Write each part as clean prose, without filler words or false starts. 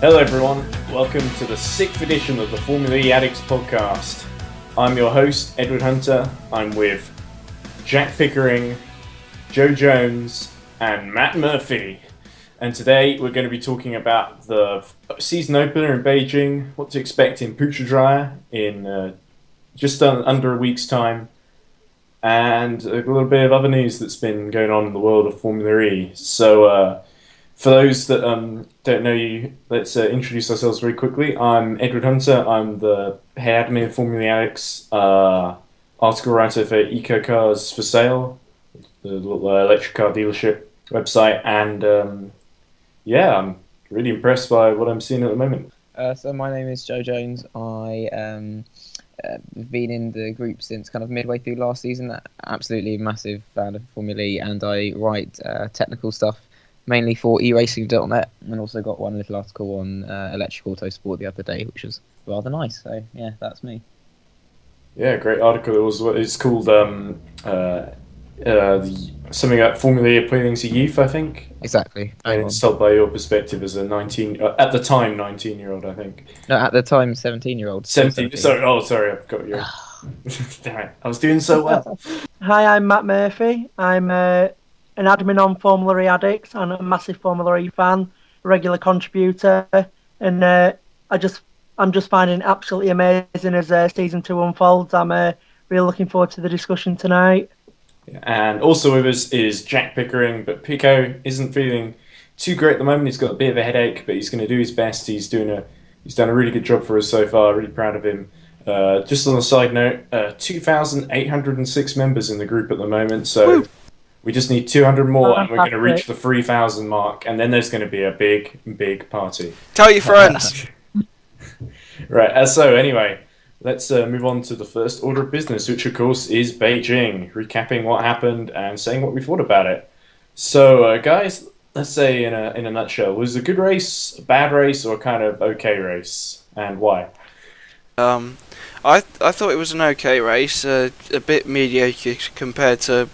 Hello everyone, welcome to the 6th edition of the Formula E Addicts podcast. I'm your host, Edward Hunter. I'm with Jack Pickering, Joe Jones, and Matt Murphy. And today we're going to be talking about the season opener in Beijing, what to expect in Putrajaya in just under a week's time, and a little bit of other news that's been going on in the world of Formula E. So, for those that don't know you, let's introduce ourselves very quickly. I'm Edward Hunter. I'm the head admin of Formula Addicts, article writer for Eco Cars for Sale, the little electric car dealership website, and I'm really impressed by what I'm seeing at the moment. So my name is Joe Jones. I have been in the group since kind of midway through last season. Absolutely massive fan of Formula E, and I write technical stuff mainly for eracing.net, and also got one little article on electric autosport the other day, which was rather nice. So yeah, that's me. Yeah, great article. It's called something like Formula E appealing to youth, I think. Exactly. And it's told by your perspective as a 19-year-old, I think. No, at the time, 17-year-old. 17. Sorry, I've got you. Damn it, I was doing so well. Hi, I'm Matt Murphy. I'm an admin on Formula E Addicts and a massive Formula E fan, regular contributor, and I'm just finding it absolutely amazing as season 2 unfolds. I'm really looking forward to the discussion tonight. And also with us is Jack Pickering, but Pico isn't feeling too great at the moment. He's got a bit of a headache, but he's going to do his best. He's done a really good job for us so far. Really proud of him. Just on a side note, 2,806 members in the group at the moment, so Woo! We just need 200 more, and we're going to reach the 3,000 mark, and then there's going to be a big, big party. Tell your friends. Right, so anyway, let's move on to the first order of business, which of course is Beijing, recapping what happened and saying what we thought about it. So, guys, let's say in a nutshell, was it a good race, a bad race, or a kind of okay race, and why? I thought it was an okay race, a bit mediocre compared to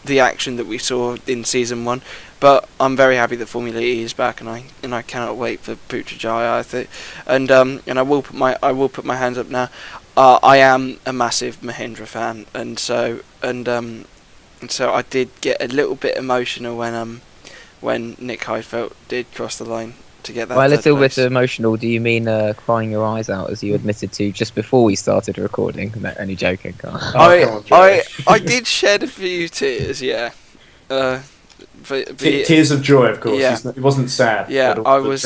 the action that we saw in season 1, but I'm very happy that Formula E is back, and I cannot wait for Putrajaya. I think, and I will put my hands up now. I am a massive Mahindra fan, and so I did get a little bit emotional when Nick Heidfeld did cross the line to get that. By a little bit emotional, do you mean crying your eyes out, as you admitted to just before we started recording? No, only joking. I did shed a few tears, yeah. Tears of joy, of course. Yeah. It wasn't sad. Yeah, I was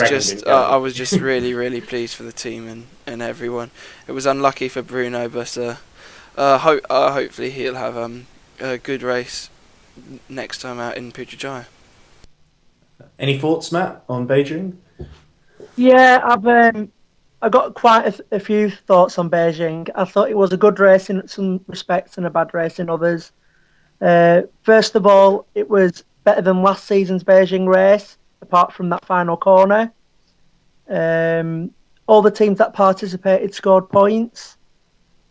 just really, really pleased for the team and everyone. It was unlucky for Bruno, but hopefully he'll have a good race next time out in Putrajaya. Any thoughts, Matt, on Beijing? Yeah, I've got quite a few thoughts on Beijing. I thought it was a good race in some respects and a bad race in others. First of all, it was better than last season's Beijing race, apart from that final corner. All the teams that participated scored points,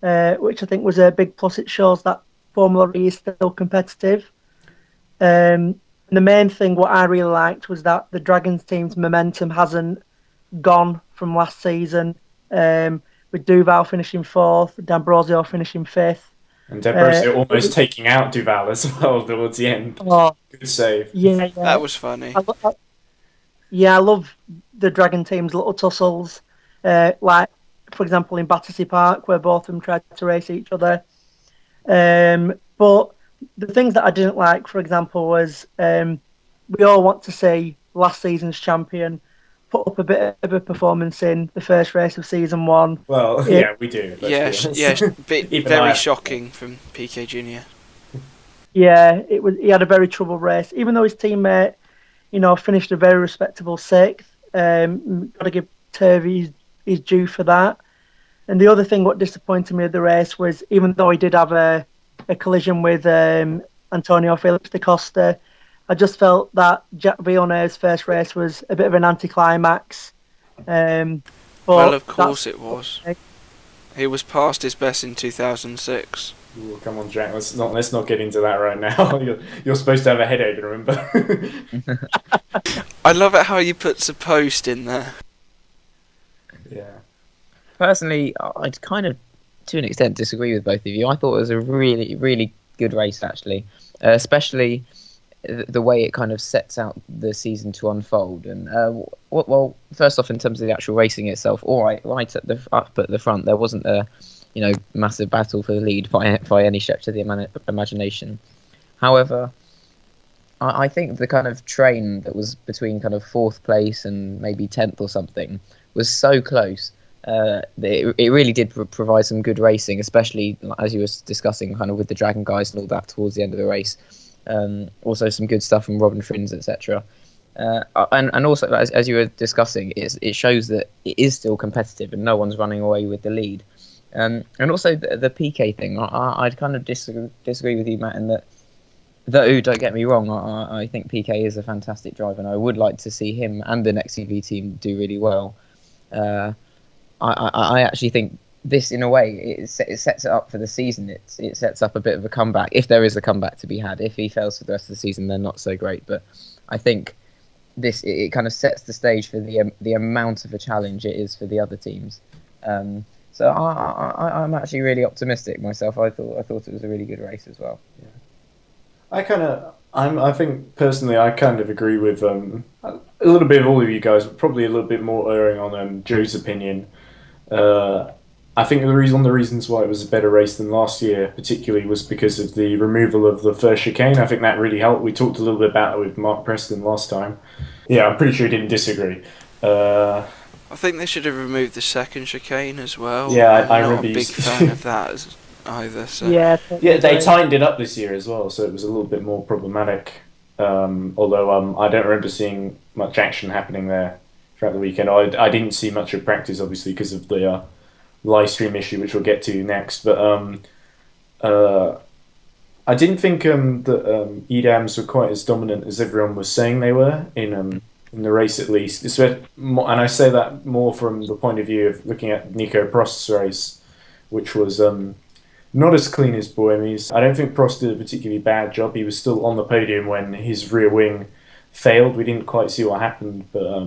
which I think was a big plus. It shows that Formula E is still competitive. And the main thing, what I really liked, was that the Dragons team's momentum hasn't gone from last season, with Duval finishing 4th, D'Ambrosio finishing 5th. And D'Ambrosio almost taking out Duval as well towards the end. Oh, good save. Yeah. That was funny. I love the Dragon team's little tussles, like, for example, in Battersea Park, where both of them tried to race each other. But the things that I didn't like, for example, was we all want to see last season's champion put up a bit of a performance in the first race of season 1. Well, yeah, we do. Very shocking from PK Jr. Yeah, he had a very troubled race, even though his teammate, finished a very respectable 6th. Got to give Turvey his due for that. And the other thing what disappointed me of the race was, even though he did have a collision with Antonio Felix da Costa, I just felt that Jack Villeneuve's first race was a bit of an anticlimax. Well, of course it was. He was past his best in 2006. Ooh, come on, Jack. Let's not get into that right now. You're supposed to have a headache, remember? I love it how you put supposed in there. personally, I'd kind of, to an extent, disagree with both of you. I thought it was a really, really good race, actually, especially the way it kind of sets out the season to unfold. And well, first off, in terms of the actual racing itself, all right, up at the front, there wasn't a massive battle for the lead by any stretch of the imagination. However, I think the kind of train that was between kind of 4th place and maybe 10th or something was so close. It really did provide some good racing, especially as you were discussing, kind of with the Dragon guys and all that towards the end of the race. Also, some good stuff from Robin Frins, etc. And also, as you were discussing, it shows that it is still competitive and no one's running away with the lead. And also the PK thing, I'd kind of disagree with you, Matt, in that. Though, don't get me wrong, I think PK is a fantastic driver, and I would like to see him and the next CV team do really well. I actually think this, in a way, it sets it up for the season. It sets up a bit of a comeback, if there is a comeback to be had. If he fails for the rest of the season, then not so great. But I think it kind of sets the stage for the amount of a challenge it is for the other teams. So I'm actually really optimistic myself. I thought it was a really good race as well. Yeah. I think personally, I kind of agree with a little bit of all of you guys, but probably a little bit more erring on Joe's opinion. I think one of the reasons why it was a better race than last year, particularly, was because of the removal of the first chicane. I think that really helped. We talked a little bit about it with Mark Preston last time. Yeah, I'm pretty sure he didn't disagree. I think they should have removed the second chicane as well. Yeah, I'm I not a big fan of that either. So. Yeah, they tightened it up this year as well, so it was a little bit more problematic. Although I don't remember seeing much action happening there throughout the weekend. I didn't see much of practice, obviously, because of the live stream issue, which we'll get to next. But I didn't think that Edams were quite as dominant as everyone was saying they were in the race, at least. And I say that more from the point of view of looking at Nico Prost's race, which was not as clean as Bohemi's. I don't think Prost did a particularly bad job. He was still on the podium when his rear wing failed. We didn't quite see what happened, but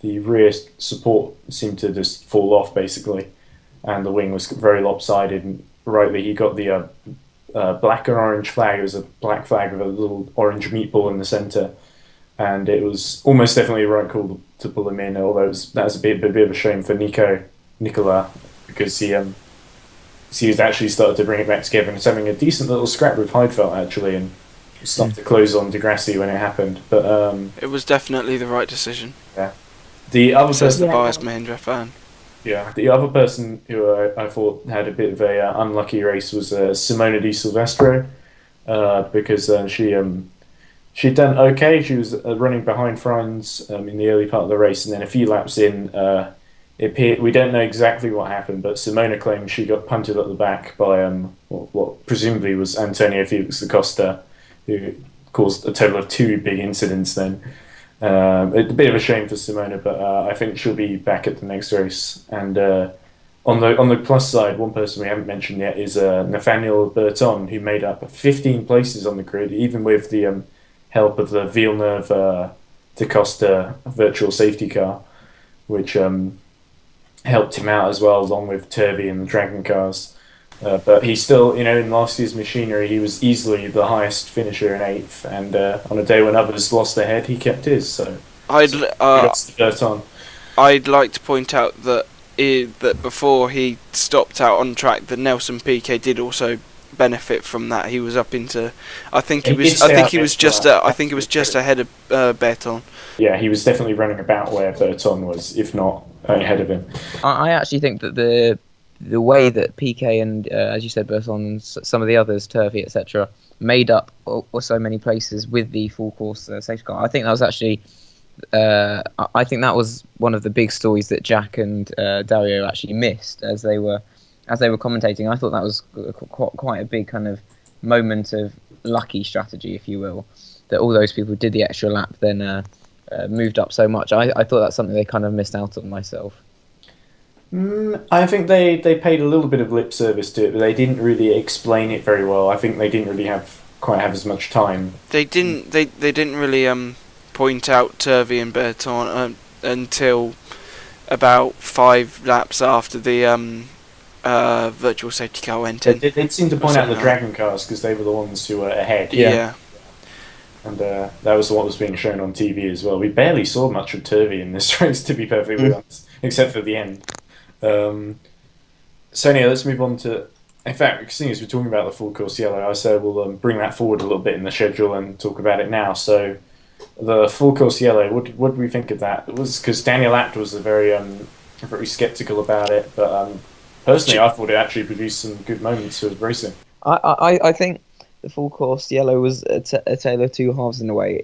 the rear support seemed to just fall off, basically, and the wing was very lopsided. And rightly, he got the black and orange flag. It was a black flag with a little orange meatball in the centre, and it was almost definitely the right call to pull him in, although that was a bit of a shame for Nicola, because he was actually started to bring it back together and was having a decent little scrap with Heidfeld, actually, and started to close on Degrassi when it happened. But it was definitely the right decision. Yeah. The other person, the biased Mahindra fan. Yeah, the other person who I thought had a bit of a unlucky race was Simona Di Silvestro, because she'd done okay. She was running behind Franz in the early part of the race, and then a few laps in, we don't know exactly what happened, but Simona claims she got punted at the back by what presumably was Antonio Felix da Costa, who caused a total of 2 big incidents then. It's a bit of a shame for Simona, but I think she'll be back at the next race. And on the plus side, one person we haven't mentioned yet is Nathaniel Berton, who made up 15 places on the grid, even with the help of the Villeneuve da Costa virtual safety car, which helped him out as well, along with Turvey and the Dragon cars. But he still, in last year's machinery, he was easily the highest finisher in 8th, and on a day when others lost their head, he kept his. So I'd like to point out that before he stopped out on track, the Nelson Piquet did also benefit from that. He was up into, I think he was just ahead of Berton. Yeah, he was definitely running about where Berton was, if not ahead of him. I actually think that the way that PK and, as you said, Berton and some of the others, Turvey, etc., made up so many places with the full course safety car, I think that was actually, I think that was one of the big stories that Jack and Dario actually missed as they were commentating. I thought that was quite a big kind of moment of lucky strategy, if you will, that all those people did the extra lap, then moved up so much. I thought that's something they kind of missed out on myself. I think they paid a little bit of lip service to it, but they didn't really explain it very well. I think they didn't really quite have as much time. They didn't really point out Turvey and Berton until about 5 laps after the virtual safety car went in. They seem to point out the Dragon cars because they were the ones who were ahead. Yeah. And that was what was being shown on TV as well. We barely saw much of Turvey in this race, to be perfectly honest, except for the end. So anyway, let's move on to... In fact, seeing as we're talking about the full course yellow, I said we'll bring that forward a little bit in the schedule and talk about it now. So the full course yellow, what do we think of that? It was because Daniel Abt was very sceptical about it, but personally, I thought it actually produced some good moments of racing. I think the full course yellow was a tale of two halves in a way.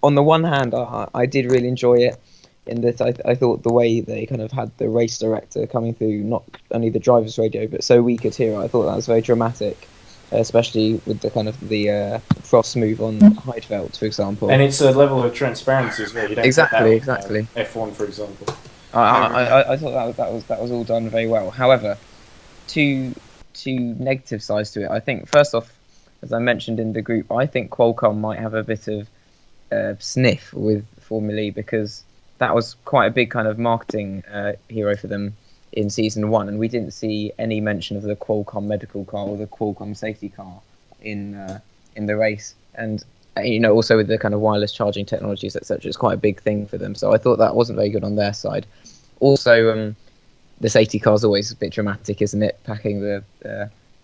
On the one hand, I did really enjoy it in that I thought the way they kind of had the race director coming through, not only the driver's radio, but so we could hear it. I thought that was very dramatic, especially with the kind of the frost move on Heidfeld, for example. And it's a level of transparency as well. You don't exactly. F1, for example. I thought that was all done very well. However, two negative sides to it. I think first off, as I mentioned in the group, I think Qualcomm might have a bit of sniff with Formula E because that was quite a big kind of marketing hero for them in season 1, and we didn't see any mention of the Qualcomm medical car or the Qualcomm safety car in the race. And also with the kind of wireless charging technologies, etc., it's quite a big thing for them. So I thought that wasn't very good on their side. Also, the safety car is always a bit dramatic, isn't it? Packing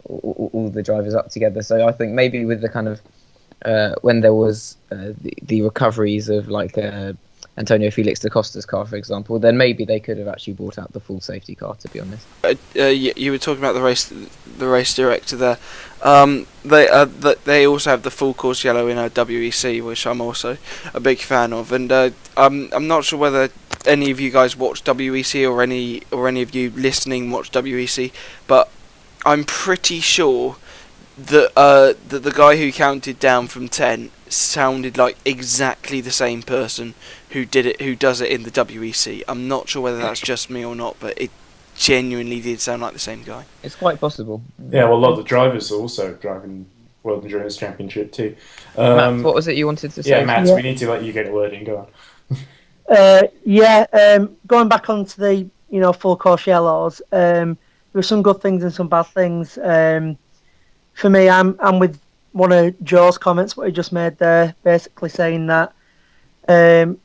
all the drivers up together. So I think maybe with the kind of when there was the recoveries of like Antonio Felix da Costa's car, for example, then maybe they could have actually brought out the full safety car, to be honest. You were talking about the race director there. They also have the full course yellow in a WEC, which I'm also a big fan of, and I'm not sure whether any of you guys watch WEC or any of you listening watch WEC, but I'm pretty sure that the guy who counted down from 10 sounded like exactly the same person who does it in the WEC. I'm not sure whether that's just me or not, but it genuinely did sound like the same guy. It's quite possible. Yeah, well, a lot of the drivers are also driving World Endurance Championship too. Matt, what was it you wanted to say? Yeah, Matt, we need to let you get a word in. Go on. Going back onto the full course yellows, there were some good things and some bad things. For me, I'm with one of Joe's comments, what he just made there, basically saying that, I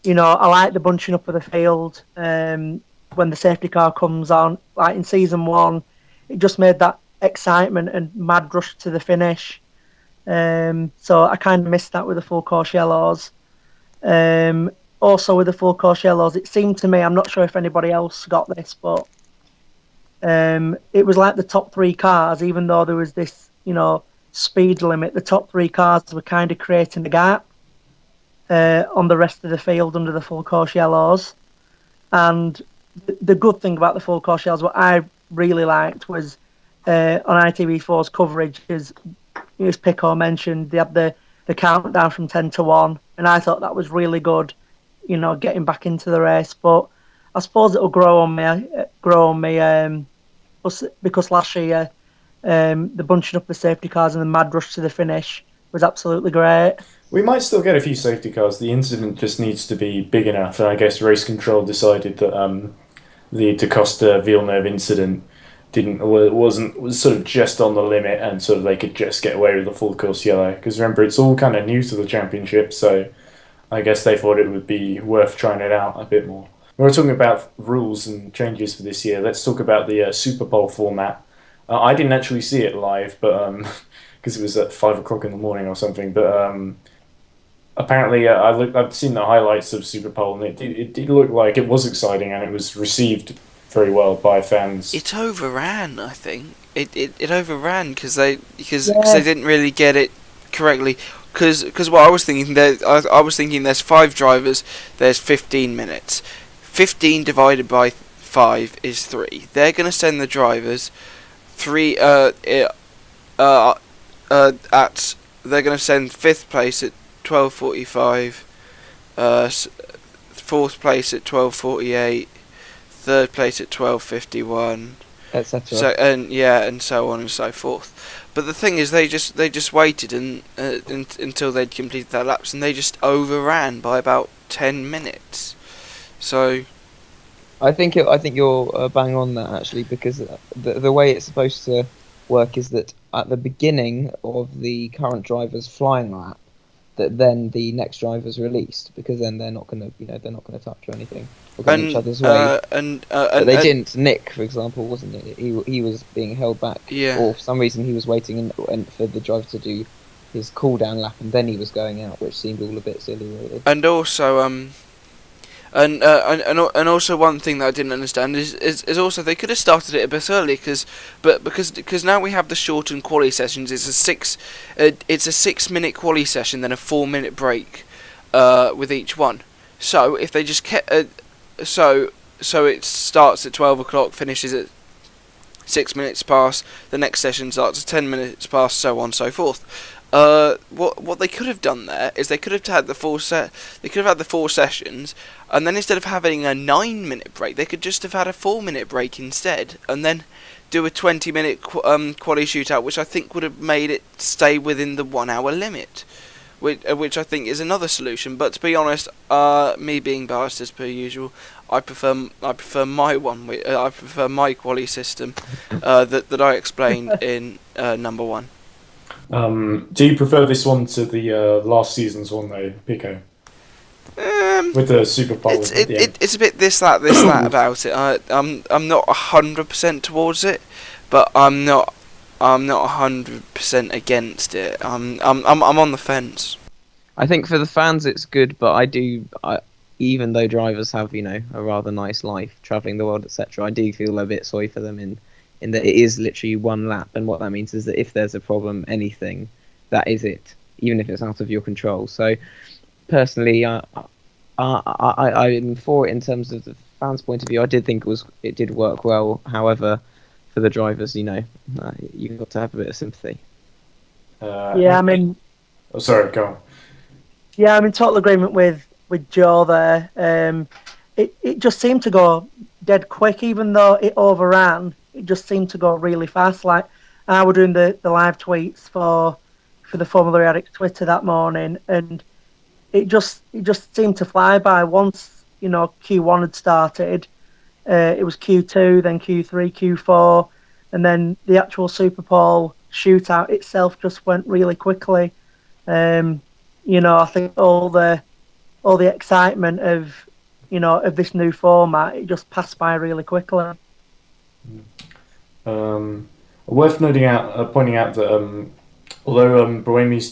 like the bunching up of the field when the safety car comes on. Like in season 1, it just made that excitement and mad rush to the finish. So I kind of missed that with the full course yellows. Also with the full course yellows, it seemed to me, I'm not sure if anybody else got this, but it was like the top 3 cars, even though there was this, speed limit, the top 3 cars were kind of creating a gap on the rest of the field under the full course yellows. And the good thing about the full course yellows, what I really liked was on ITV4's coverage, is, as Pico mentioned, they had the countdown from 10 to 1, and I thought that was really good, getting back into the race. But I suppose it'll grow on me because last year the bunching up the safety cars and the mad rush to the finish was absolutely great. We might still get a few safety cars. The incident just needs to be big enough, and I guess race control decided that the Da Costa Villeneuve incident was sort of just on the limit, and sort of they could just get away with the full course yellow. Because remember, it's all kind of new to the championship, so I guess they thought it would be worth trying it out a bit more. When we're talking about rules and changes for this year, let's talk about the Super Bowl format. I didn't actually see it live, but because it was at 5 o'clock in the morning or something. But apparently, I've seen the highlights of Super Bowl, and it did look like it was exciting, and it was received very well by fans. It overran, I think. It overran because they didn't really get it correctly. Because what I was thinking, I was thinking there's 5 drivers, there's 15 minutes. 15 divided by 5 is 3. They're going to send the drivers 3 they're going to send 5th place at 12:45, 4th place at 12:48, 3rd place at 12:51, etc. So and so on and so forth. But the thing is, they just waited until they'd completed their laps, and they just overran by about 10 minutes. So I think you're bang on that actually, because the way it's supposed to work is that at the beginning of the current driver's flying lap, that then the next driver's released, because then they're not gonna touch or anything or go in each other's way. But they didn't. Nick, for example, wasn't it? He was being held back, Yeah. or for some reason he was waiting and for the driver to do his cool down lap, and then he was going out, which seemed all a bit silly, really. And also, and also one thing that I didn't understand is also they could have started it a bit early, because now we have the shortened quali sessions. It's a 6-minute quali session, then a 4-minute break, with each one. So if they just kept, so it starts at 12 o'clock, finishes at 6 minutes past. The next session starts at 10 minutes past, so on and so forth. What they could have done there is they could have had the 4 sessions, and then instead of having a 9-minute break, they could just have had a 4-minute break instead, and then do a 20-minute quali shootout, which I think would have made it stay within the 1-hour limit, which I think is another solution. But to be honest, me being biased as per usual, I prefer my I prefer my quali system that I explained in number 1. Do you prefer this one to the last season's one though, Pico? With the Super Bowl. It's a bit this that about it. I'm not 100% towards it, but I'm not 100% against it. I'm on the fence. I think for the fans it's good, but even though drivers have a rather nice life travelling the world, etc., I do feel a bit sorry for them in that it is literally one lap, and what that means is that if there's a problem, anything, that is it, even if it's out of your control. So personally, I'm for it in terms of the fans' point of view. I did think it did work well. However, for the drivers, you've got to have a bit of sympathy. Yeah, I mean... Oh, sorry, go on. Yeah, I'm in total agreement with Joe there. It just seemed to go dead quick, even though it overran. It just seemed to go really fast. Like, I was doing the live tweets for the Formula E Addicts Twitter that morning, and it just seemed to fly by. Once Q1 had started, it was Q2, then Q3, Q4, and then the actual Super Bowl shootout itself just went really quickly. I think all the excitement of this new format, it just passed by really quickly. Worth pointing out that although Buemi's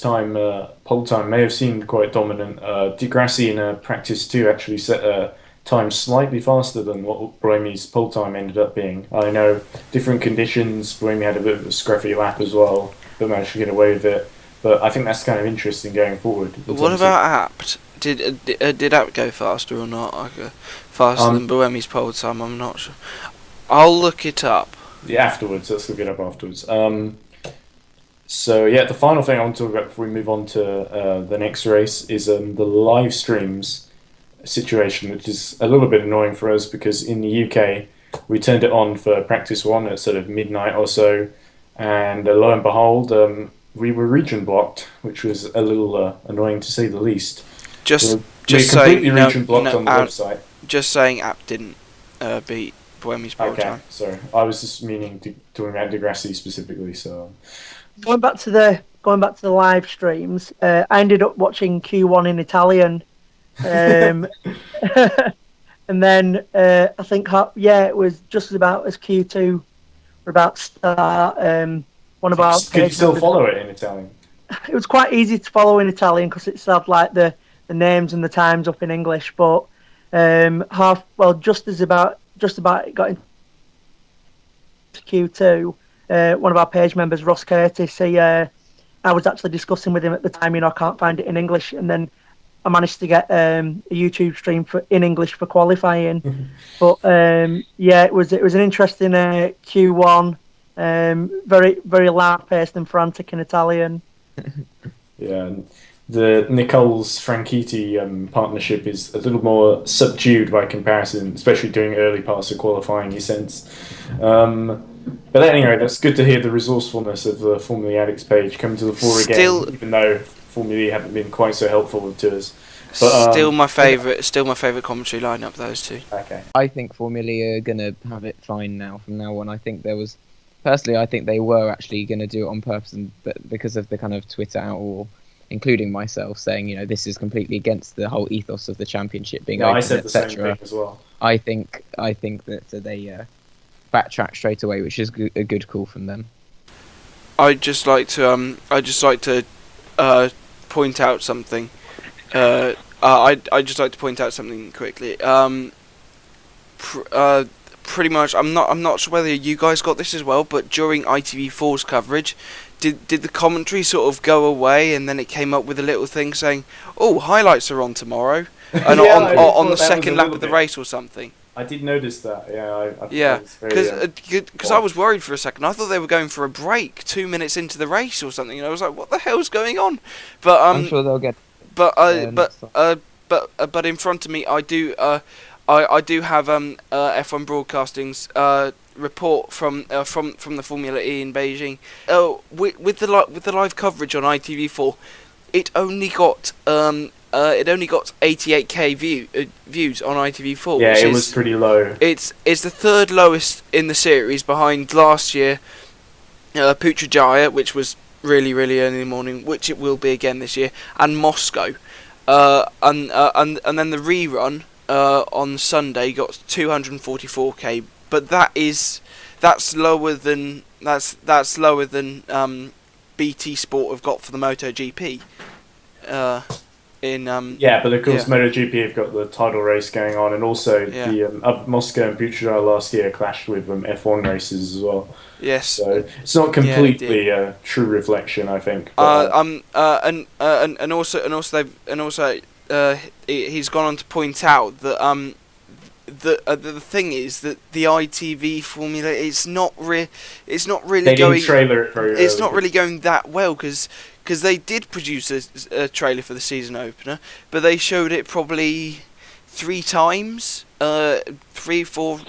pole time may have seemed quite dominant, Di Grassi in practice 2 actually set a time slightly faster than what Buemi's pole time ended up being. I know different conditions, Buemi had a bit of a scruffy lap as well, but managed to get away with it. But I think that's kind of interesting going forward. What about Apt? Did Apt go faster or not? Faster than Buemi's pole time? I'm not sure. I'll look it up. Yeah, afterwards. Let's look it up afterwards. So yeah, the final thing I want to talk about before we move on to the next race is the live streams situation, which is a little bit annoying for us because in the UK we turned it on for practice 1 at sort of midnight or so, and lo and behold, we were region blocked, which was a little annoying to say the least. Just completely region blocked on the website. Just saying, App didn't beat Buemi's pole time. Sorry, I was just meaning talking about Di Grassi specifically. So going back to the live streams, I ended up watching Q1 in Italian, and then I think it was just about as Q2 were about to start. Could you still follow it in Italian? It was quite easy to follow in Italian because it had like the names and the times up in English, but just about it got into Q2. One of our page members, Ross Curtis, I was actually discussing with him at the time, I can't find it in English, and then I managed to get a YouTube stream in English for qualifying. But it was an interesting Q1, very very loud paced and frantic in Italian. Yeah, the Nicole's Franchitti partnership is a little more subdued by comparison, especially during early parts of qualifying, you sense. But anyway, that's good to hear the resourcefulness of the Formula E Addicts page coming to the fore again, even though Formula E haven't been quite so helpful to us. But, still my favourite commentary lineup. Those two. Okay. I think Formula E are gonna have it fine now. From now on, I think personally, I think they were actually gonna do it on purpose, but because of the kind of Twitter outroar, including myself, saying this is completely against the whole ethos of the championship being open, I said the same etc. thing as well. I think that they backtrack straight away, which is a good call from them. I'd just like to point out something. I'd just like to point out something quickly. Pretty much, I'm not sure whether you guys got this as well, but during ITV4's coverage, did the commentary sort of go away, and then it came up with a little thing saying, "Oh, highlights are on tomorrow," and on the second lap of the race or something. I did notice that. Yeah, because I was worried for a second. I thought they were going for a break 2 minutes into the race or something, and I was like, "What the hell's going on?" But I'm sure they'll get. But in front of me, I do have F1 Broadcasting's report from the Formula E in Beijing. With the live coverage on ITV4, it only got 88k views on ITV4. Yeah, which was pretty low. It's the third lowest in the series, behind last year Putrajaya, which was really early in the morning, which it will be again this year, and Moscow. And then the rerun on Sunday got 244k, but that's lower than BT Sport have got for the MotoGP. But of course MotoGP have got the title race going on, and also the Moscow and Putrajaya last year clashed with F1 races as well. Yes. So it's not completely a true reflection, I think. He's gone on to point out that the thing is that the ITV formula it's not really they going. Didn't trailer it very early. It's not really going that well because they did produce a trailer for the season opener, but they showed it probably 3 times. 3, 4.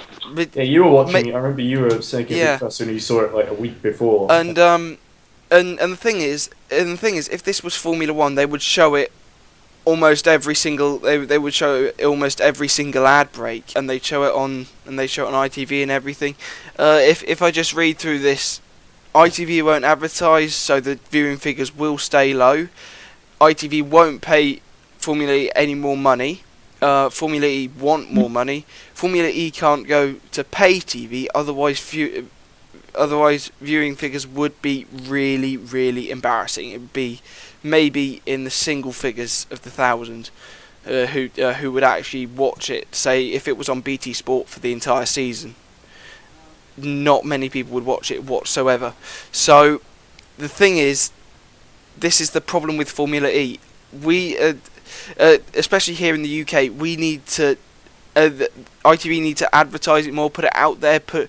Yeah, you were watching it. I remember you were saying it when you saw it like a week before. And the thing is, if this was Formula One, they would show it almost every single. They would show almost every single ad break, and they show it on ITV and everything. If I just read through this, ITV won't advertise, so the viewing figures will stay low. ITV won't pay Formula E any more money. Formula E want more money. Formula E can't go to pay TV, otherwise viewing figures would be really embarrassing. It would be maybe in the single figures of the thousand who would actually watch it, say if it was on BT Sport for the entire season. Not many people would watch it whatsoever. So the thing is, this is the problem with Formula E. We especially here in the UK, we need to ITV need to advertise it more, put it out there, put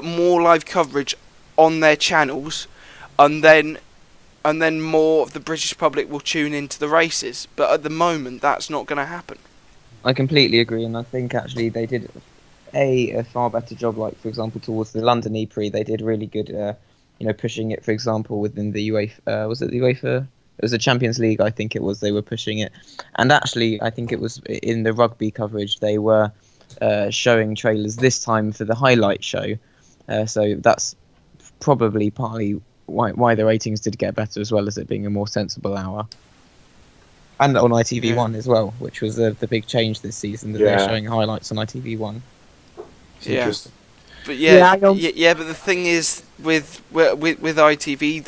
more live coverage on their channels, and then more of the British public will tune into the races. But at the moment, that's not going to happen. I completely agree, and I think actually they did a far better job. Like for example, towards the London E-Prix, they did really good. Pushing it, for example, within the UEFA. Was it the UEFA? It was the Champions League, I think it was. They were pushing it, and actually, I think it was in the rugby coverage. They were showing trailers this time for the highlight show, so that's probably partly why the ratings did get better, as well as it being a more sensible hour. And on ITV1 as well, which was the big change this season, that they're showing highlights on ITV1. Interesting. But but the thing is, with ITV,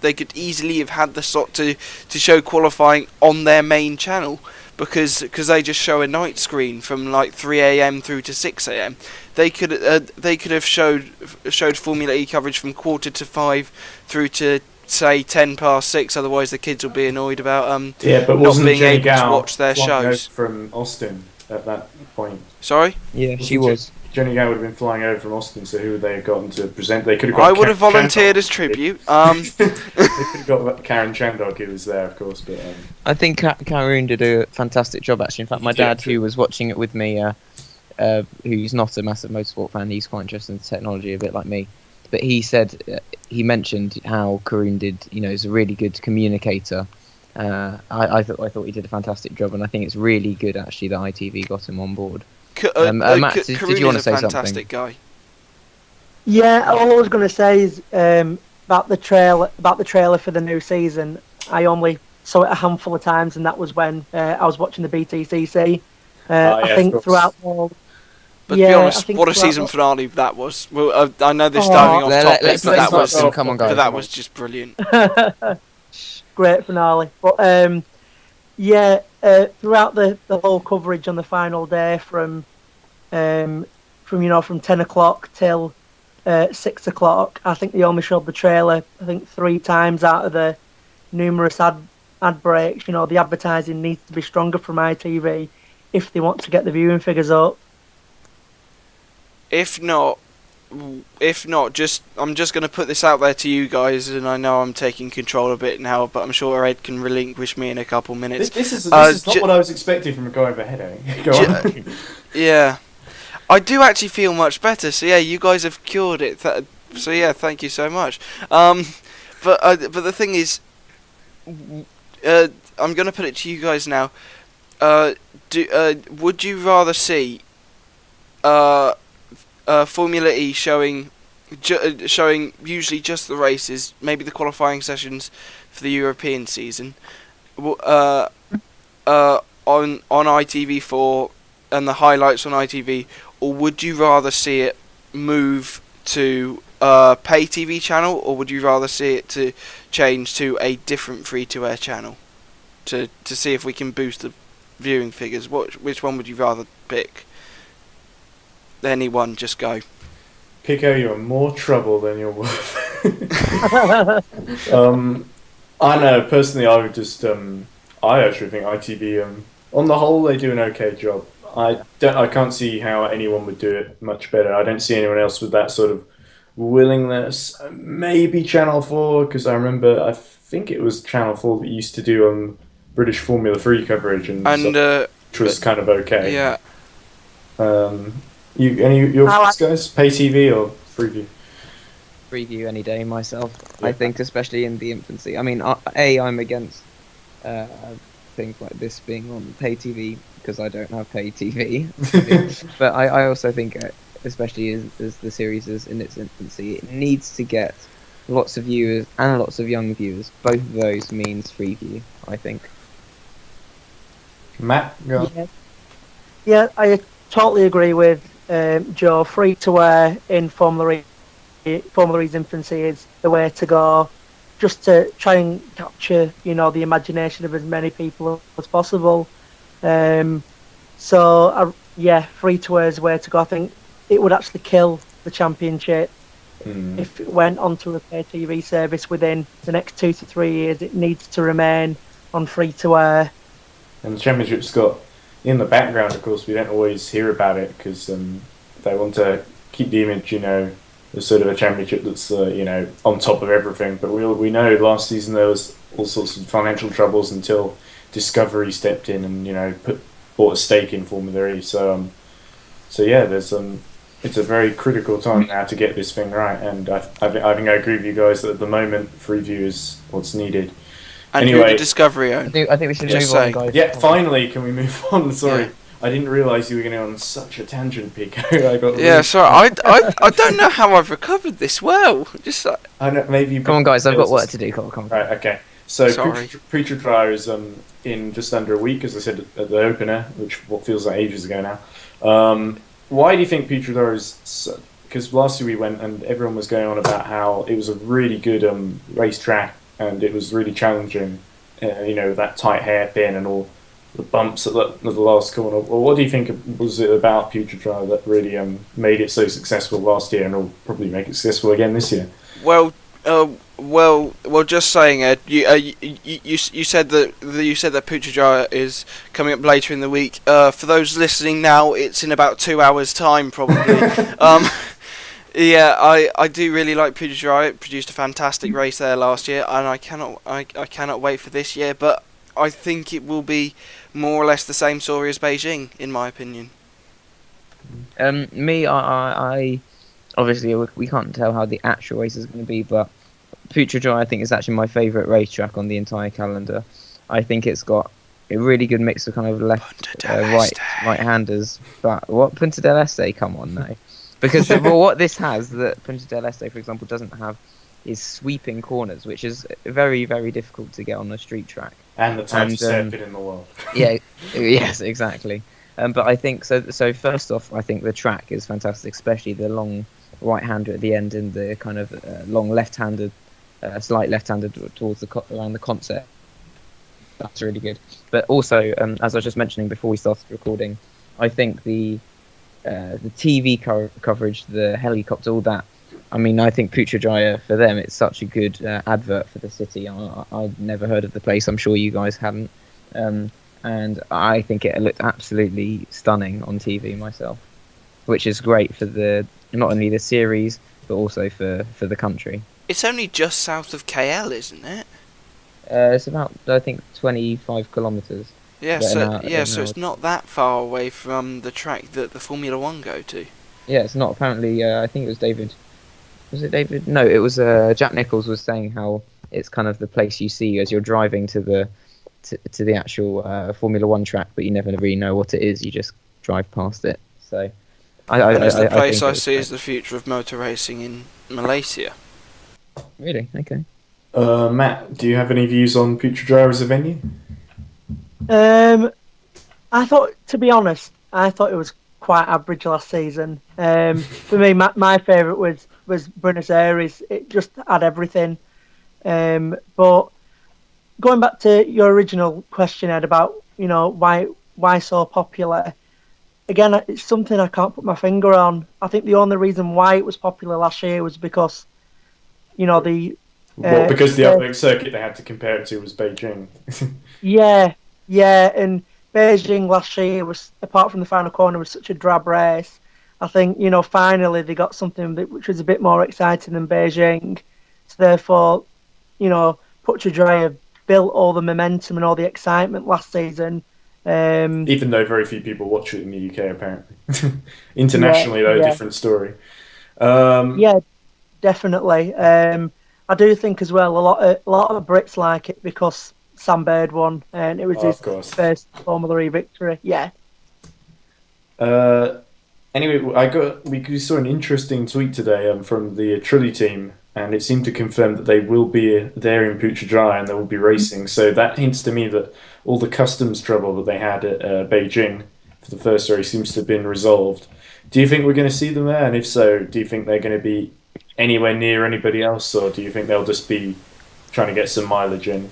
they could easily have had the slot to show qualifying on their main channel, because they just show a night screen from like 3 a.m. through to 6 a.m. They could have showed Formula E coverage from 4:45 through to say 6:10. Otherwise, the kids will be annoyed about but not being able to watch their shows. From Austin at that point. Sorry? Yeah, she was. Jenny Gow would have been flying over from Austin, so who would they have gotten to present? They could have got. I would have volunteered as tribute. They could have got Karen Chandog, who was there, of course. But I think Karun did a fantastic job, actually. In fact, my dad, who was watching it with me, who's not a massive motorsport fan, he's quite interested in technology, a bit like me. But he said he mentioned how Karun did, is a really good communicator, I thought he did a fantastic job, and I think it's really good actually that ITV got him on board. Matt, did you want to say fantastic something? Guy. Yeah, all I was going to say is about the trailer for the new season. I only saw it a handful of times, and that was when I was watching the BTCC. I think throughout all. But to be honest, what a season finale that was. Well, I know this starting off topic, but that was just brilliant. Great finale. But throughout the whole coverage on the final day from 10 o'clock till 6 o'clock, I think they only showed the trailer 3 times out of the numerous ad breaks. The advertising needs to be stronger from ITV if they want to get the viewing figures up. If not, I'm just going to put this out there to you guys, and I know I'm taking control a bit now, but I'm sure Ed can relinquish me in a couple minutes. This is not what I was expecting from a guy with a headache. Go on. Yeah. I do actually feel much better, so yeah, you guys have cured it. So yeah, thank you so much. But the thing is, I'm going to put it to you guys now. Would you rather see Formula E showing usually just the races, maybe the qualifying sessions for the European season, on ITV4 and the highlights on ITV, or would you rather see it move to pay TV channel, or would you rather see it to change to a different free-to-air channel to see if we can boost the viewing figures? Which one would you rather pick? Anyone, just go. Pico, you're in more trouble than you're worth. I know, personally, I would just, I actually think ITV, on the whole, they do an okay job. I can't see how anyone would do it much better. I don't see anyone else with that sort of willingness. Maybe Channel 4, because I remember, I think it was Channel 4 that used to do British Formula 3 coverage, which was kind of okay. Yeah. Your thoughts, guys? Pay TV or Freeview? Freeview any day myself. Yeah. I think, especially in the infancy. I mean, I'm against things like this being on pay TV because I don't have pay TV. But I also think, especially as the series is in its infancy, it needs to get lots of viewers and lots of young viewers. Both of those means Freeview, I think. Matt, go on. Yeah, I totally agree with Joe. Free to air in Formula E's infancy is the way to go, just to try and capture, the imagination of as many people as possible. Free to air is the way to go. I think it would actually kill the championship if it went onto a pay TV service within the next 2 to 3 years. It needs to remain on free to air. And the championship's got, in the background, of course, we don't always hear about it because they want to keep the image, as sort of a championship that's, on top of everything. But we know last season there was all sorts of financial troubles until Discovery stepped in and, bought a stake in Formula E. So yeah, there's it's a very critical time now to get this thing right. And I think I agree with you guys that at the moment, Freeview is what's needed. And anyway, who the Discovery own? I think we should move on, guys. Yeah, finally, can we move on? Sorry, I didn't realise you were going on such a tangent, Pico. Sorry. I don't know how I've recovered this well. Just I know, maybe. Come on, guys. I've got work to do. Come on. Right. Okay. So Putrajaya is in just under a week, as I said at the opener, which feels like ages ago now. Why do you think Putrajaya is? Because last year we went and everyone was going on about how it was a really good racetrack. And it was really challenging, that tight hairpin and all the bumps at the last corner. Well, what do you think was it about Putrajaya that really made it so successful last year and will probably make it successful again this year? Well, just saying, Ed. You said that Putrajaya is coming up later in the week. For those listening now, it's in about 2 hours' time, probably. Yeah, I do really like Putrajaya. It produced a fantastic race there last year, and I cannot wait for this year. But I think it will be more or less the same story as Beijing, in my opinion. I obviously we can't tell how the actual race is going to be, but Putrajaya I think is actually my favourite racetrack on the entire calendar. I think it's got a really good mix of kind of right-handers. But what Punta del Este? Come on, no. Because what this has that Punta del Este, for example, doesn't have is sweeping corners, which is very, very difficult to get on a street track. And the tightest hairpin in the world. Yes, exactly. But I think so. So first off, I think the track is fantastic, especially the long right-hander at the end and the kind of long left-handed, slight left-handed towards around the concert. That's really good. But also, as I was just mentioning before we started recording, I think the TV coverage, the helicopter, all that. I mean, I think Putrajaya, for them, it's such a good advert for the city. I'd never heard of the place. I'm sure you guys hadn't. And I think it looked absolutely stunning on TV myself, which is great for not only the series, but also for the country. It's only just south of KL, isn't it? It's about, I think, 25 kilometres. Yeah, so it's not that far away from the track that the Formula One go to. Yeah, it's not. Apparently, I think it was David. Was it David? No, it was Jack Nicholls was saying how it's kind of the place you see as you're driving to the actual Formula One track, but you never really know what it is. You just drive past it. So, it's the place I see as the future of motor racing in Malaysia. Really? Okay. Matt, do you have any views on Putrajaya as a venue? I thought, to be honest, it was quite average last season. For me, my favourite was Buenos Aires. It just had everything. But going back to your original question, Ed, about why so popular. Again, it's something I can't put my finger on. I think the only reason why it was popular last year was because, because the other circuit they had to compare it to was Beijing. Yeah, and Beijing last year was, apart from the final corner, was such a drab race. I think, finally they got something which was a bit more exciting than Beijing. So therefore, Putrajaya built all the momentum and all the excitement last season. Even though very few people watch it in the UK, apparently. Internationally, though, a different story. Yeah, definitely. I do think as well a lot of Brits like it because Sam Baird won, and it was his first Formula E victory. Yeah. Anyway, we saw an interesting tweet today from the Trulli team, and it seemed to confirm that they will be there in Putrajaya and they will be racing. So that hints to me that all the customs trouble that they had at Beijing for the first race seems to have been resolved. Do you think we're going to see them there? And if so, do you think they're going to be anywhere near anybody else, or do you think they'll just be trying to get some mileage in?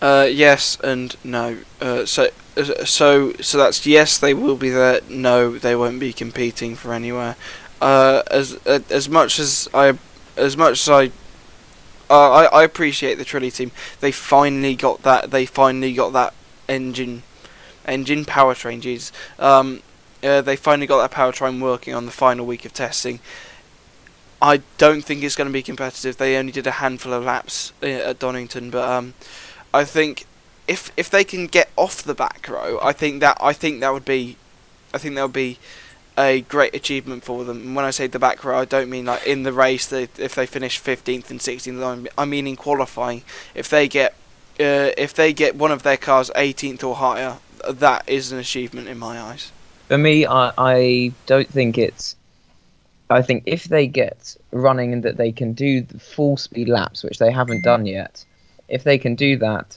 Yes and no. So that's yes, they will be there. No, they won't be competing for anywhere. As much as I appreciate the Trulli team. They finally got that. Engine powertrain. They finally got that powertrain working on the final week of testing. I don't think it's going to be competitive. They only did a handful of laps at Donington, but I think if they can get off the back row, I think that would be a great achievement for them. And when I say the back row, I don't mean like in the race if they finish 15th and 16th. I mean in qualifying. If they get one of their cars 18th or higher, that is an achievement in my eyes. For me, I don't think it's. I think if they get running and that they can do the full speed laps, which they haven't done yet, if they can do that,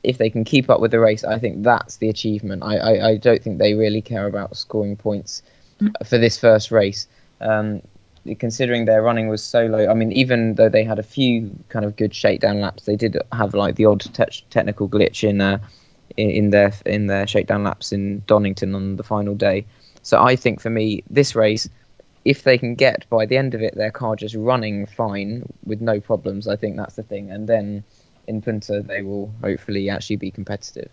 if they can keep up with the race, I think that's the achievement. I don't think they really care about scoring points for this first race. Considering their running was so low, I mean, even though they had a few kind of good shakedown laps, they did have like the odd technical glitch in their shakedown laps in Donington on the final day. So I think for me, this race, if they can get by the end of it their car just running fine with no problems, I think that's the thing. And then in Punta they will hopefully actually be competitive.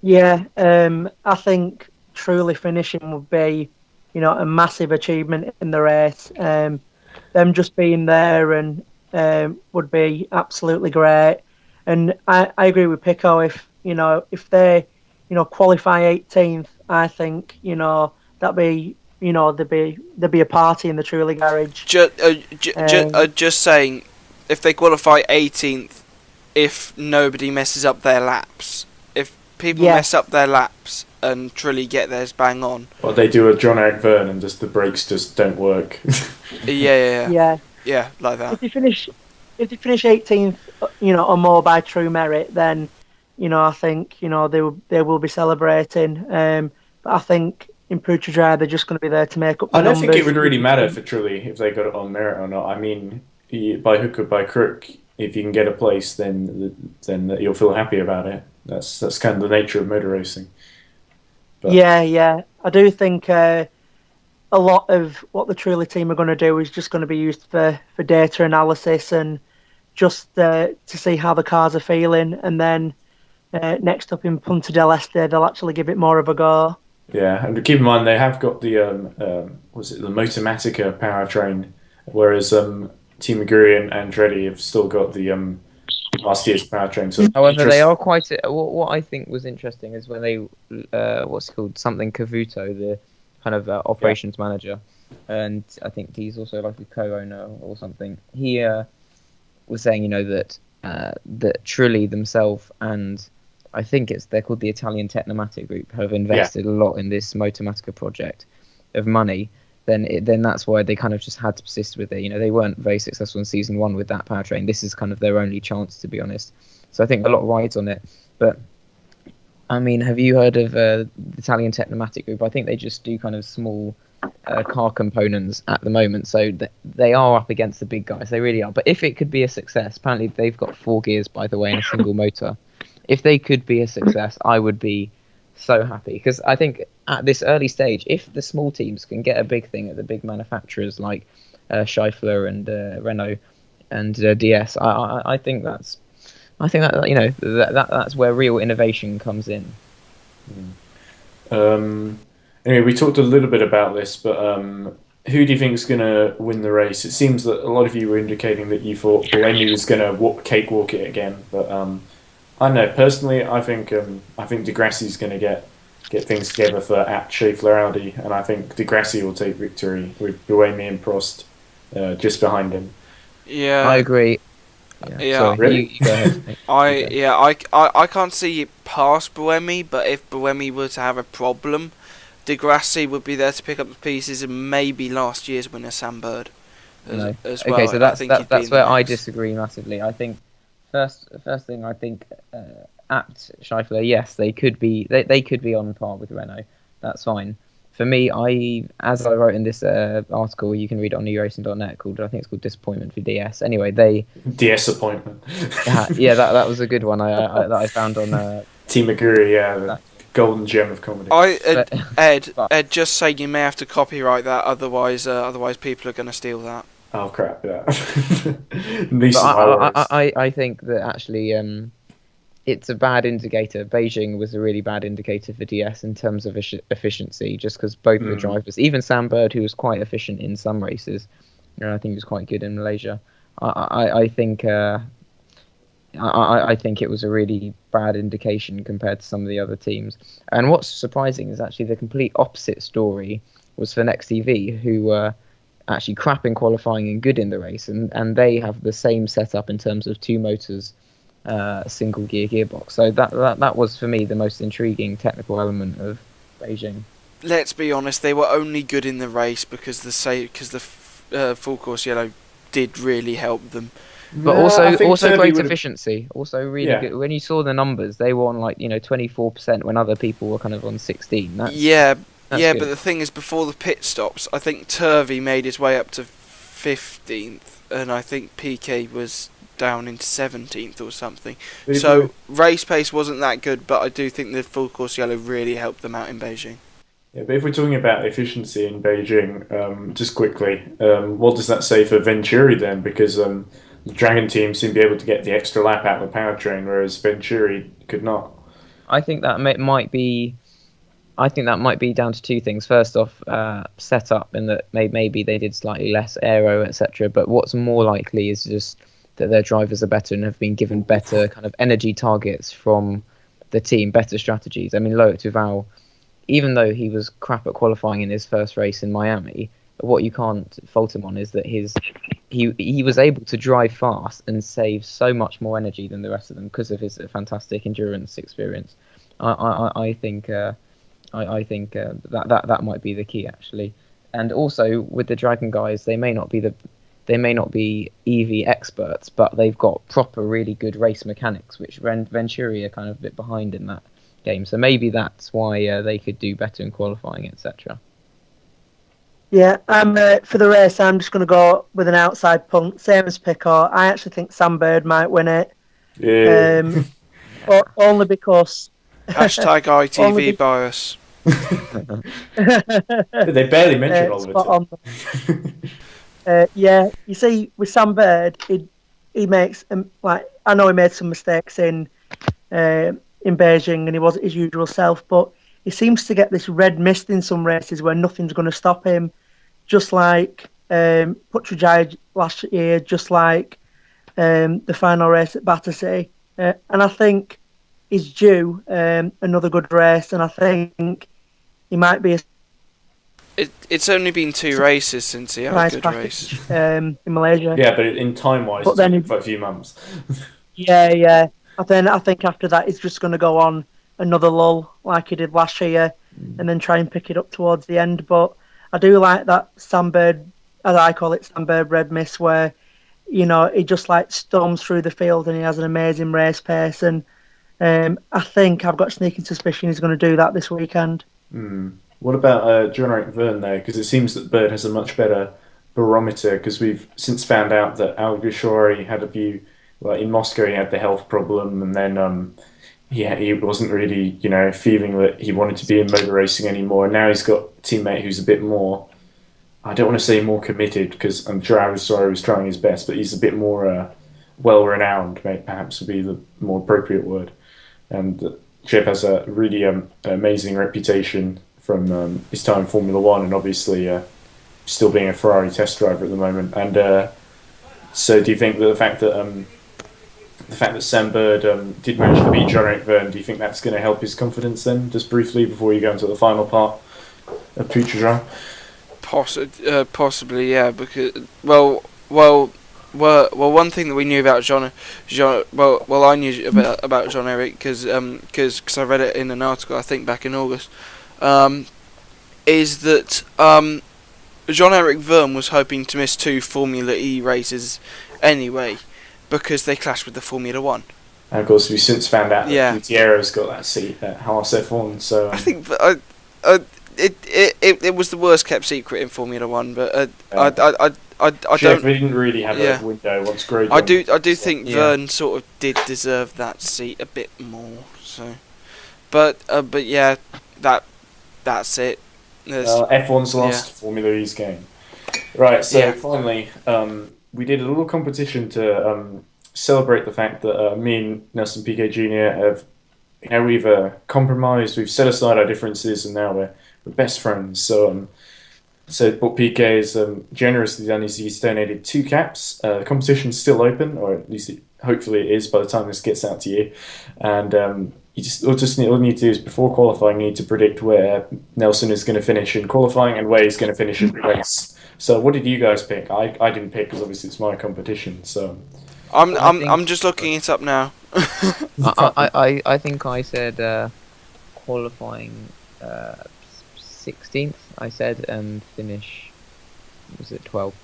Yeah, I think truly finishing would be, a massive achievement in the race. Them just being there and would be absolutely great. And I agree with Pico. If they qualify 18th, I think that'd be there'd be a party in the Trulli garage. Just saying, if they qualify 18th, if nobody messes up their laps. If people Yeah. mess up their laps and truly get theirs bang on. Well, they do a JeanEric Vergne and just the brakes just don't work. Yeah, Yeah. like that. If they finish 18th, or more by true merit, then, I think, they will be celebrating. But I think in Putrajaya they're just going to be there to make up the I don't numbers. think it would really matter for truly if they got it on merit or not. I mean, by hook or by crook, if you can get a place, then you'll feel happy about it. That's kind of the nature of motor racing. But, Yeah. I do think a lot of what the Truly team are going to do is just going to be used for data analysis and just to see how the cars are feeling. And then next up in Punta del Este, they'll actually give it more of a go. yeah, and keep in mind they have got the the Motomatica powertrain, whereas Team Aguri and Andretti have still got the last year's powertrain. So However, they are quite. What I think was interesting is when they, what's it called, something Cavuto, the kind of operations manager, and I think he's also like a co-owner or something. He was saying, that Trulli themselves and I think they're called the Italian Tecnomatic Group have invested a lot in this Motomatica project of money. Then that's why they kind of just had to persist with it. They weren't very successful in season 1 with that powertrain. This is kind of their only chance, to be honest. So I think a lot rides on it. But I mean, have you heard of the Italian Tecnomatic Group? I think they just do kind of small car components at the moment. So they are up against the big guys. They really are. But if it could be a success, apparently they've got 4 gears, by the way, in a single motor. If they could be a success, I would be so happy. Because I think at this early stage, if the small teams can get a big thing at the big manufacturers like Scheifler and Renault and DS, I think that's that's where real innovation comes in. Anyway, we talked a little bit about this, but who do you think is going to win the race? It seems that a lot of you were indicating that you thought Buemi was going to cakewalk it again, but I don't know. Personally, I think Di Grassi's going to get things together for at Schaeffler Audi, and I think Di Grassi will take victory with Buemi and Prost just behind him. Yeah, I agree. Yeah. Sorry, Really? you go ahead. I can't see it past Buemi, but if Buemi were to have a problem, Di Grassi would be there to pick up the pieces, and maybe last year's winner Sam Bird as well. Okay, so that's that's where I disagree massively. I think first thing, I think at Scheifler, yes, they could be on par with Renault. That's fine. For me, as I wrote in this article, you can read it on newracing.net, I think it's called Disappointment for DS. Anyway, DS appointment. that was a good one that I found on Team Aguri, the golden gem of comedy. Ed, just say you may have to copyright that, otherwise people are going to steal that. Oh crap! Yeah. I think that actually it's a bad indicator. Beijing was a really bad indicator for DS in terms of efficiency, just because both of the drivers, even Sam Bird, who was quite efficient in some races, I think he was quite good in Malaysia. I think it was a really bad indication compared to some of the other teams. And what's surprising is actually the complete opposite story was for Next TV, who were actually crap in qualifying and good in the race, and they have the same setup in terms of 2 motors, single gear gearbox. So that was for me the most intriguing technical element of Beijing. Let's be honest, they were only good in the race because the full course yellow did really help them. But also great efficiency. Also really good. When you saw the numbers, they were on 24% when other people were kind of on 16. That's good. But the thing is, before the pit stops, I think Turvey made his way up to 15th, and I think PK was down into 17th or something. So race pace wasn't that good, but I do think the full course yellow really helped them out in Beijing. Yeah, but if we're talking about efficiency in Beijing, just quickly, what does that say for Venturi then? Because the Dragon team seemed to be able to get the extra lap out of the powertrain, whereas Venturi could not. I think that might be down to 2 things. First off, setup, in that maybe they did slightly less aero, etc. But what's more likely is just that their drivers are better and have been given better kind of energy targets from the team, better strategies. I mean, Loic Duval, even though he was crap at qualifying in his first race in Miami, what you can't fault him on is that his he was able to drive fast and save so much more energy than the rest of them because of his fantastic endurance experience. I think that might be the key actually. And also with the Dragon guys, they may not be EV experts, but they've got proper really good race mechanics, which Venturi are kind of a bit behind in that game. So maybe that's why they could do better in qualifying, etc. Yeah, for the race, I'm just going to go with an outside punt, same as Pickard. I actually think Sam Bird might win it. Yeah. Only because... Hashtag ITV bias. They barely mention Oliver. Yeah, you see, with Sam Bird, he makes I know he made some mistakes in Beijing, and he wasn't his usual self, but he seems to get this red mist in some races where nothing's going to stop him. Just like Putrajaya last year, just like the final race at Battersea, and I think he's due another good race, and I think he might be. It's only been 2 races since he had a good race in Malaysia. Yeah, but in time-wise, it's been quite a few months. Yeah. I think after that, he's just going to go on another lull like he did last year, and then try and pick it up towards the end. But I do like that Sam Bird, as I call it, Sam Bird red mist, where he just storms through the field and he has an amazing race pace. And I think I've got a sneaking suspicion he's going to do that this weekend. What about JeanEric Vergne there? Because it seems that Bird has a much better barometer, because we've since found out that Al-Ghashari had a view, in Moscow he had the health problem, and then he wasn't really, feeling that he wanted to be in motor racing anymore. And now he's got a teammate who's a bit more, I don't want to say more committed, because I'm sure Al-Ghashari was trying his best, but he's a bit more well-renowned, perhaps would be the more appropriate word. And Chev has a really amazing reputation from his time in Formula One, and obviously still being a Ferrari test driver at the moment. And so, do you think that the fact that Sam Bird did manage to beat JeanEric Vergne, do you think that's going to help his confidence then? Just briefly before you go into the final part of Putrajaya. Possibly, yeah. Because one thing that we knew about I knew about JeanEric because I read it in an article I think back in August. Is that JeanEric Vergne was hoping to miss 2 Formula E races anyway, because they clashed with the Formula 1. And of course, we've since found out that Gutierrez got that seat at Haas F1. So I think it was the worst kept secret in Formula 1. But I don't. We didn't really have a window once Grosjean. I do think Vergne sort of did deserve that seat a bit more. So, but yeah, that's it. F1's last Formula E's game. Right, so finally, we did a little competition to celebrate the fact that me and Nelson Piquet Jr. have, we've compromised, we've set aside our differences, and now we're best friends. So what Piquet has generously done is he's donated 2 caps. The competition's still open, or at least hopefully it is by the time this gets out to you. And all you need to do is, before qualifying, you need to predict where Nelson is going to finish in qualifying and where he's going to finish in the race. So what did you guys pick? I didn't pick because obviously it's my competition. So I'm just looking it up now. I think I said qualifying 16th. I said, and finish, was it 12th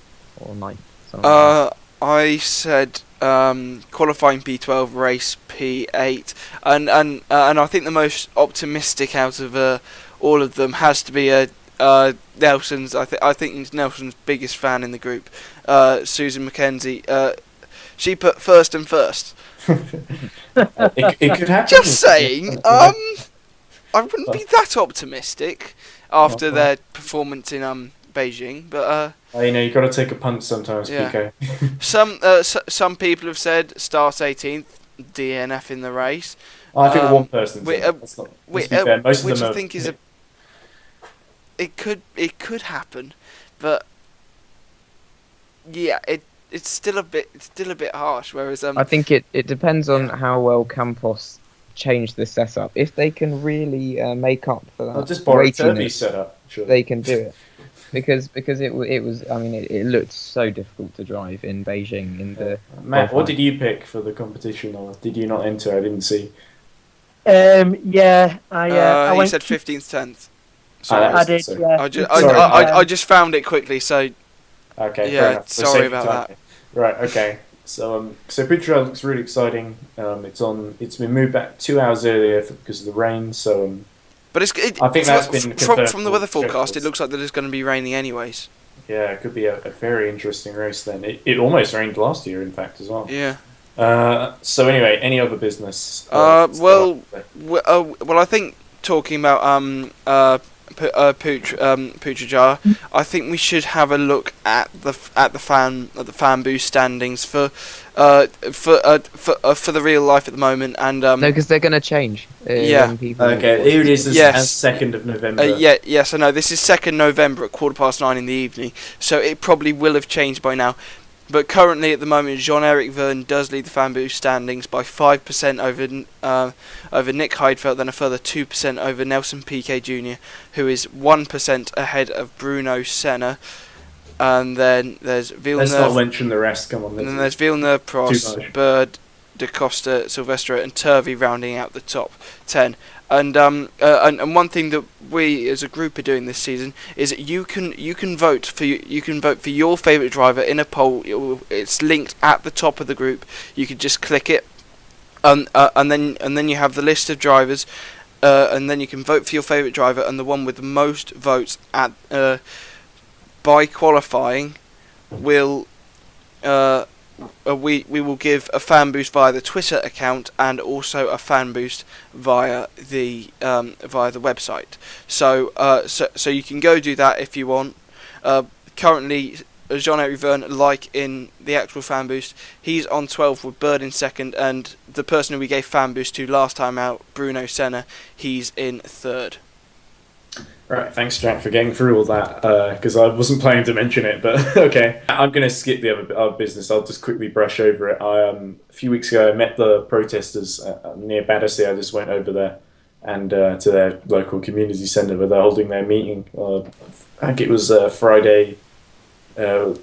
or 9th? I said qualifying P12, race P8, and I think the most optimistic out of all of them has to be Nelson's. I think Nelson's biggest fan in the group, Susan McKenzie. She put first and first. It could happen. Just saying. I wouldn't be that optimistic after their performance in Beijing, but you got to take a punt sometimes, PK. Some people have said start 18th, DNF in the race. I think one person. Most of them I think is it could happen, but yeah, it's still a bit harsh. Whereas I think it depends on how well Campos change the setup. If they can really make up for that, just borrow Turvey's setup. Sure. They can do it. because it was. I mean, it looked so difficult to drive in Beijing in the. Matt, what did you pick for the competition, or did you not enter? I didn't see. Yeah, I He went. said 15th, 10th. I did. So. Yeah. I just found it quickly, so Okay. yeah, Fair enough. sorry about that. Right. Okay. So Putrajaya looks really exciting. It's been moved back 2 hours earlier because of the rain. So but I think that's been from the weather forecast. It looks like that it's going to be raining anyways. Yeah, it could be a very interesting race then. It almost rained last year, in fact, as well. Yeah. So anyway, any other business? Well, I think talking about Putrajaya, I think we should have a look at the Fanboost standings for the real life at the moment, and No, because they're going to change. Yeah. Okay, here it is. Yes. As 2nd of November. Yes, I know. This is 2nd November at 9:15 in the evening, so it probably will have changed by now. But currently, at the moment, JeanEric Vergne does lead the Fanboost standings by 5% over Nick Heidfeld, then a further 2% over Nelson Piquet Jr., who is 1% ahead of Bruno Senna. And then there's Villeneuve. Let's not mention the rest. Come on. And then there's Villeneuve, Prost, Bird, Da Costa, Silvestre, and Turvey rounding out the top 10. And one thing that we as a group are doing this season is you can vote for your favourite driver in a poll. It's linked at the top of the group. You can just click it, and then you have the list of drivers, and then you can vote for your favourite driver, and the one with the most votes at by qualifying will. We will give a fan boost via the Twitter account and also a fan boost via the website. So you can go do that if you want. Currently, JeanEric Vergne, like in the actual fan boost, he's on 12 with Bird in 2nd, and the person who we gave fan boost to last time out, Bruno Senna, he's in 3rd. Right, thanks, Jack, for getting through all that, because I wasn't planning to mention it, but okay. I'm going to skip the other business. I'll just quickly brush over it. A few weeks ago, I met the protesters near Battersea. I just went over there and to their local community centre where they're holding their meeting. I think it was Friday, about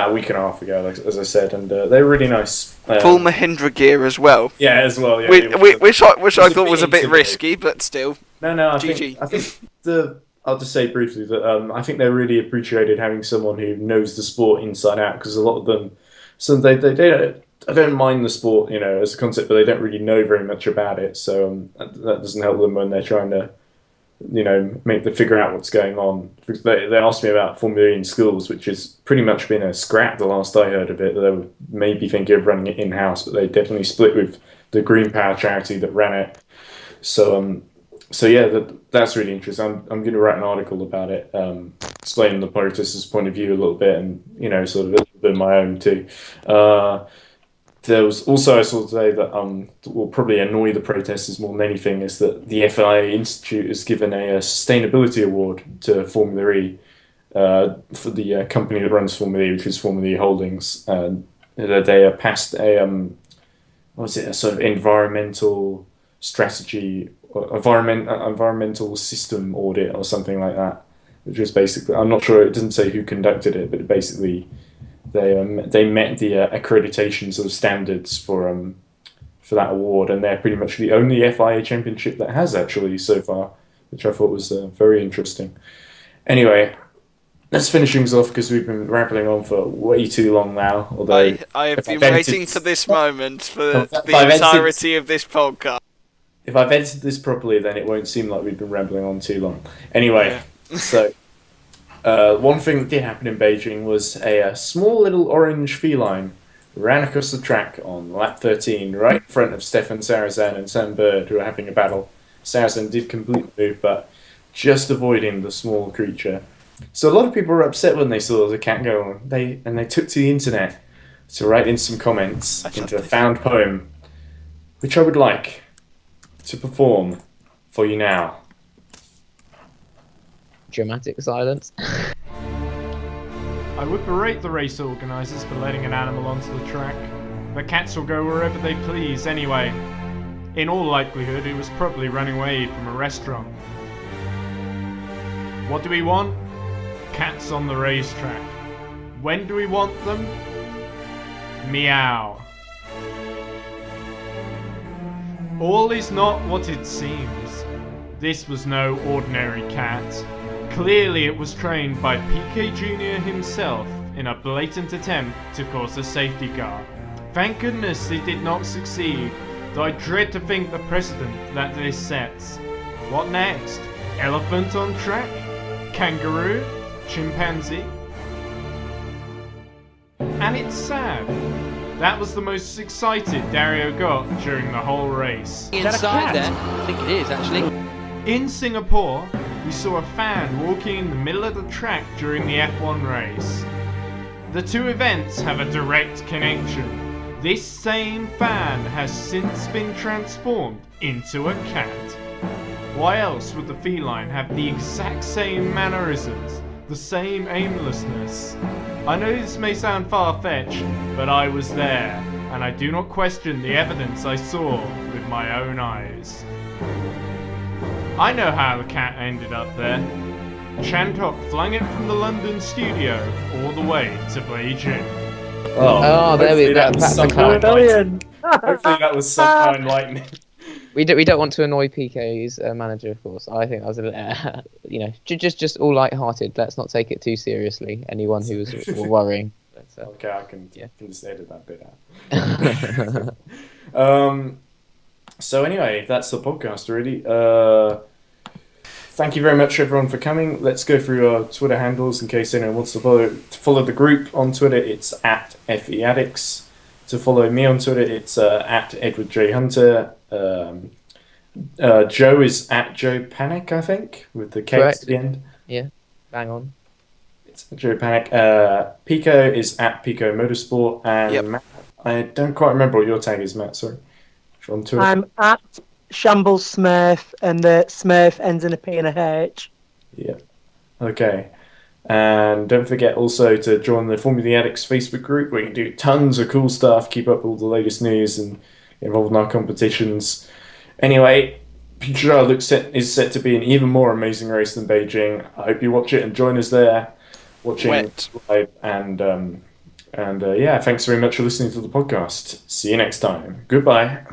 a week and a half ago, as I said, and they were really nice. Full Mahindra gear as well. Yeah, as well. Yeah, which I thought was a bit risky, but still. No. I think I'll just say briefly that I think they really appreciated having someone who knows the sport inside out, because a lot of them, I don't mind the sport, as a concept, but they don't really know very much about it. So that doesn't help them when they're trying to, figure out what's going on. Because they asked me about Formula E in schools, which has pretty much been a scrap the last I heard of it. They were maybe thinking of running it in-house, but they definitely split with the Green Power charity that ran it. So yeah, that's really interesting. I'm going to write an article about it, explaining the protesters' point of view a little bit, and sort of a little bit of my own too. There was also, I saw today that will probably annoy the protesters more than anything, is that the FIA Institute has given a sustainability award to Formula E for the company that runs Formula E, which is Formula E Holdings. They passed a sort of environmental strategy, environmental system audit or something like that, which was basically, I'm not sure, it doesn't say who conducted it, but basically they met the accreditation sort of standards for that award, and they're pretty much the only FIA championship that has actually so far, which I thought was very interesting. Anyway, let's finish things off because we've been rambling on for way too long now. Although I have been waiting for this moment for the entirety of this podcast. If I've edited this properly, then it won't seem like we've been rambling on too long. Anyway, So one thing that did happen in Beijing was a small little orange feline ran across the track on lap 13, right in front of Stefan Sarrazin and Sam Bird, who were having a battle. Sarrazin did complete the move, but just avoiding the small creature. So a lot of people were upset when they saw the cat go on. They took to the internet to write in some comments into a found poem, which I would like to perform for you now. Dramatic silence. I would berate the race organisers for letting an animal onto the track, but cats will go wherever they please anyway. In all likelihood, it was probably running away from a restaurant. What do we want? cats on the racetrack. When do we want them? Meow. All is not what it seems. This was no ordinary cat. Clearly it was trained by PK Jr. himself in a blatant attempt to cause a safety car. Thank goodness it did not succeed, though I dread to think the precedent that this sets. What next? Elephant on track? Kangaroo? Chimpanzee? And it's sad. That was the most excited Dario got during the whole race. Inside there, I think it is actually. In Singapore, we saw a fan walking in the middle of the track during the F1 race. The two events have a direct connection. This same fan has since been transformed into a cat. Why else would the feline have the exact same mannerisms, the same aimlessness? I know this may sound far-fetched, but I was there, and I do not question the evidence I saw with my own eyes. I know how the cat ended up there. Chantok flung it from the London studio all the way to Beijing. Oh, there we go. Hopefully that was somehow enlightening. We don't want to annoy PK's manager, of course. I think that was a bit, just all light-hearted. Let's not take it too seriously. Anyone who was worrying. But, okay, I can just edit that bit out. So anyway, that's the podcast really. Thank you very much everyone for coming. Let's go through our Twitter handles in case anyone wants to follow the group on Twitter. It's at FE Addicts. To follow me on Twitter, it's at Edward J. Hunter. Joe is at Joe Panic, I think, with the K at the end. Yeah, bang on. It's Joe Panic. Pico is at Pico Motorsport, and Matt, I don't quite remember what your tag is, Matt. Sorry. On Twitter. I'm at Shambles Smurf, and the Smurf ends in a P and a H. Yeah. Okay. And don't forget also to join the Formula Addicts Facebook group where you can do tons of cool stuff, keep up all the latest news and involved in our competitions. Anyway, Putrajaya is set to be an even more amazing race than Beijing. I hope you watch it and join us there, watching live. And thanks very much for listening to the podcast. See you next time. Goodbye.